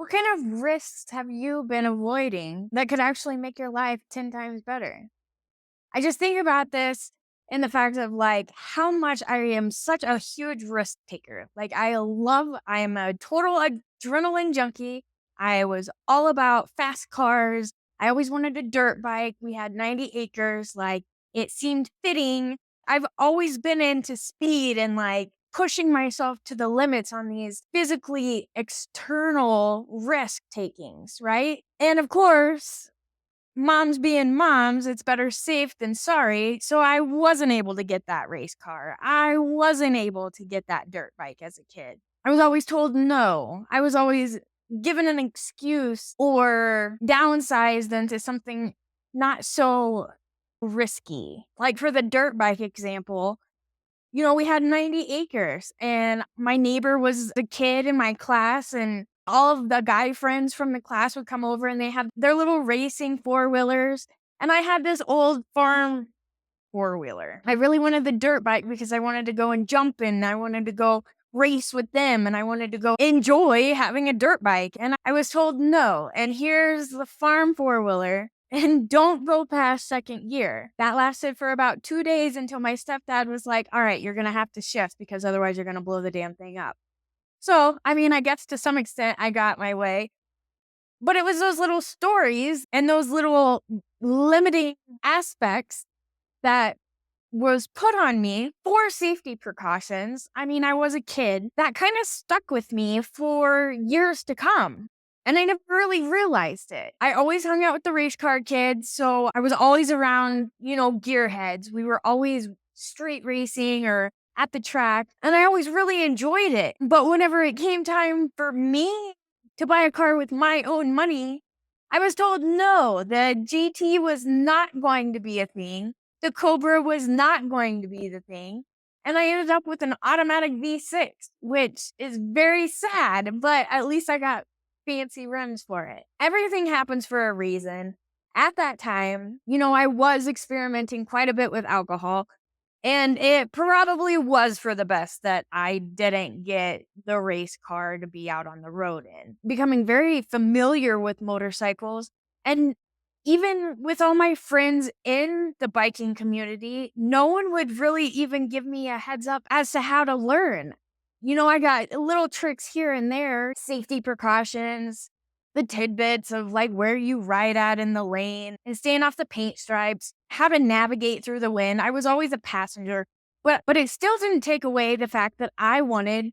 What kind of risks have you been avoiding that could actually make your life 10 times better? I just think about this in the fact of like how much I am such a huge risk taker. I am a total adrenaline junkie. I was all about fast cars. I always wanted a dirt bike. We had 90 acres. Like it seemed fitting. I've always been into speed and like pushing myself to the limits on these physically external risk takings, right? And of course, moms being moms, it's better safe than sorry. So I wasn't able to get that race car. I wasn't able to get that dirt bike as a kid. I was always told no. I was always given an excuse or downsized into something not so risky. Like for the dirt bike example, we had 90 acres and my neighbor was the kid in my class and all of the guy friends from the class would come over and they had their little racing four-wheelers. And I had this old farm four-wheeler. I really wanted the dirt bike because I wanted to go and jump and I wanted to go race with them and I wanted to go enjoy having a dirt bike. And I was told no. And here's the farm four-wheeler. And don't go past second gear. That lasted for about 2 days until my stepdad was like, all right, you're going to have to shift because otherwise you're going to blow the damn thing up. So, I mean, I guess to some extent I got my way, but it was those little stories and those little limiting aspects that was put on me for safety precautions. I mean, I was a kid that kind of stuck with me for years to come. And I never really realized it. I always hung out with the race car kids. So I was always around, gearheads. We were always street racing or at the track. And I always really enjoyed it. But whenever it came time for me to buy a car with my own money, I was told no, the GT was not going to be a thing. The Cobra was not going to be the thing. And I ended up with an automatic V6, which is very sad, but at least I got fancy rims for it. Everything happens for a reason. At that time, I was experimenting quite a bit with alcohol. And it probably was for the best that I didn't get the race car to be out on the road in. Becoming very familiar with motorcycles and even with all my friends in the biking community, no one would really even give me a heads up as to how to learn. I got little tricks here and there, safety precautions, the tidbits of like where you ride at in the lane and staying off the paint stripes, how to navigate through the wind. I was always a passenger, but it still didn't take away the fact that I wanted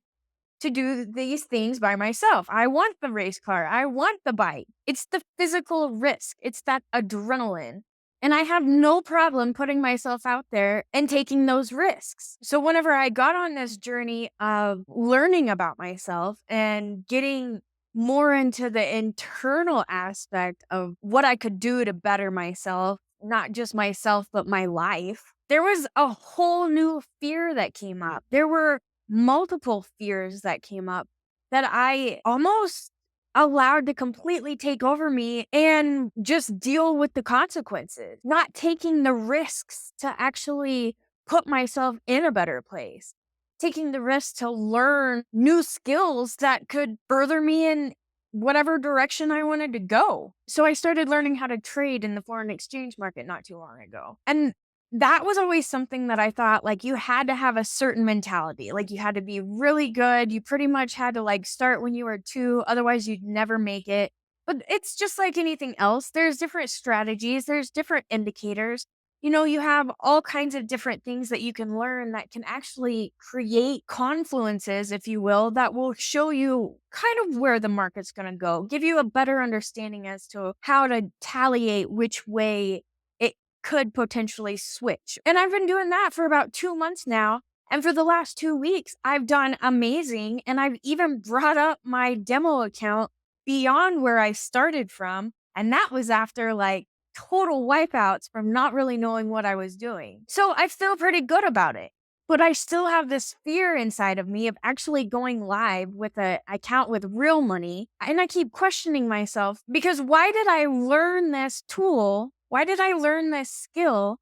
to do these things by myself. I want the race car. I want the bike. It's the physical risk. It's that adrenaline. And I have no problem putting myself out there and taking those risks. So whenever I got on this journey of learning about myself and getting more into the internal aspect of what I could do to better myself, not just myself, but my life, there was a whole new fear that came up. There were multiple fears that came up that I almost allowed to completely take over me and just deal with the consequences, not taking the risks to actually put myself in a better place, taking the risk to learn new skills that could further me in whatever direction I wanted to go. So I started learning how to trade in the foreign exchange market not too long ago. And that was always something that I thought like you had to have a certain mentality. Like you had to be really good. You pretty much had to like start when you were 2, otherwise you'd never make it. But it's just like anything else. There's different strategies, there's different indicators. You have all kinds of different things that you can learn that can actually create confluences, if you will, that will show you kind of where the market's going to go, give you a better understanding as to how to taliate which way it could potentially switch. And I've been doing that for about 2 months now. And for the last 2 weeks, I've done amazing. And I've even brought up my demo account beyond where I started from. And that was after like total wipeouts from not really knowing what I was doing. So I feel pretty good about it. But I still have this fear inside of me of actually going live with an account with real money. And I keep questioning myself because why did I learn this tool? Why did I learn this skill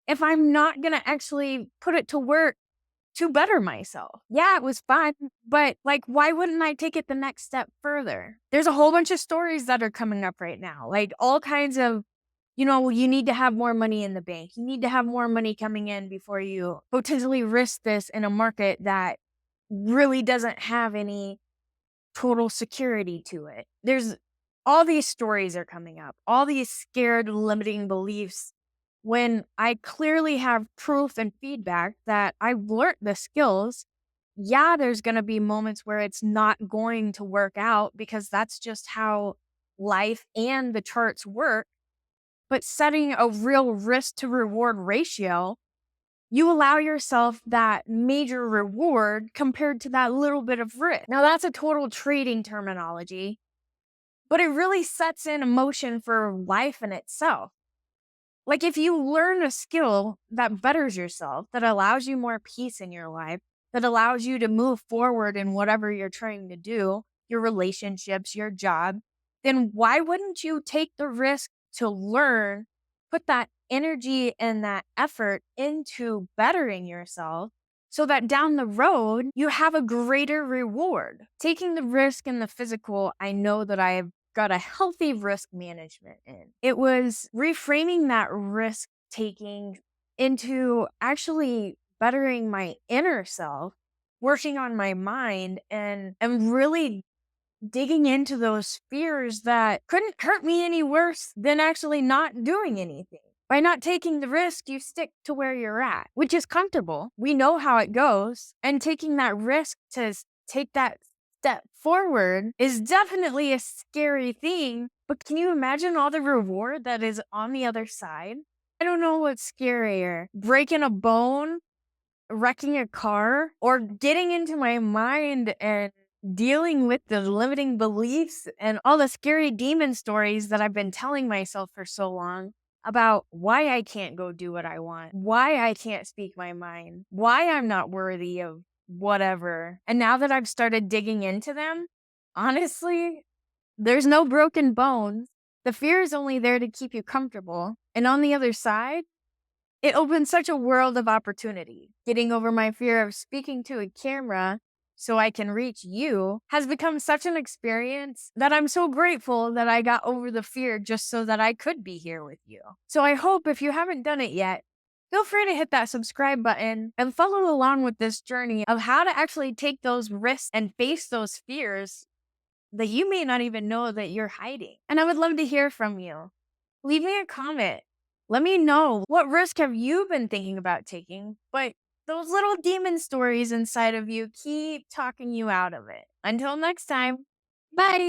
if I'm not going to actually put it to work to better myself. Yeah, it was fun, but like, why wouldn't I take it the next step further? There's a whole bunch of stories that are coming up right now, like all kinds of, you need to have more money in the bank. You need to have more money coming in before you potentially risk this in a market that really doesn't have any total security to it. There's all these stories are coming up, all these scared limiting beliefs when I clearly have proof and feedback that I've learned the skills. Yeah, there's going to be moments where it's not going to work out because that's just how life and the charts work. But setting a real risk to reward ratio, you allow yourself that major reward compared to that little bit of risk. Now, that's a total trading terminology, but it really sets in motion for life in itself. Like if you learn a skill that betters yourself, that allows you more peace in your life, that allows you to move forward in whatever you're trying to do, your relationships, your job, then why wouldn't you take the risk to learn, put that energy and that effort into bettering yourself so that down the road you have a greater reward? Taking the risk in the physical, I know that I have got a healthy risk management in. It was reframing that risk taking into actually bettering my inner self, working on my mind, and really digging into those fears that couldn't hurt me any worse than actually not doing anything. By not taking the risk, you stick to where you're at, which is comfortable. We know how it goes. And taking that risk to take that step forward is definitely a scary thing. But can you imagine all the reward that is on the other side? I don't know what's scarier, breaking a bone, wrecking a car, or getting into my mind and dealing with the limiting beliefs and all the scary demon stories that I've been telling myself for so long about why I can't go do what I want, why I can't speak my mind, why I'm not worthy of whatever. And now that I've started digging into them, honestly, there's no broken bones. The fear is only there to keep you comfortable. And on the other side, it opens such a world of opportunity. Getting over my fear of speaking to a camera so I can reach you has become such an experience that I'm so grateful that I got over the fear just so that I could be here with you. So I hope if you haven't done it yet, feel free to hit that subscribe button and follow along with this journey of how to actually take those risks and face those fears that you may not even know that you're hiding. And I would love to hear from you. Leave me a comment. Let me know, what risk have you been thinking about taking, but those little demon stories inside of you keep talking you out of it. Until next time, bye.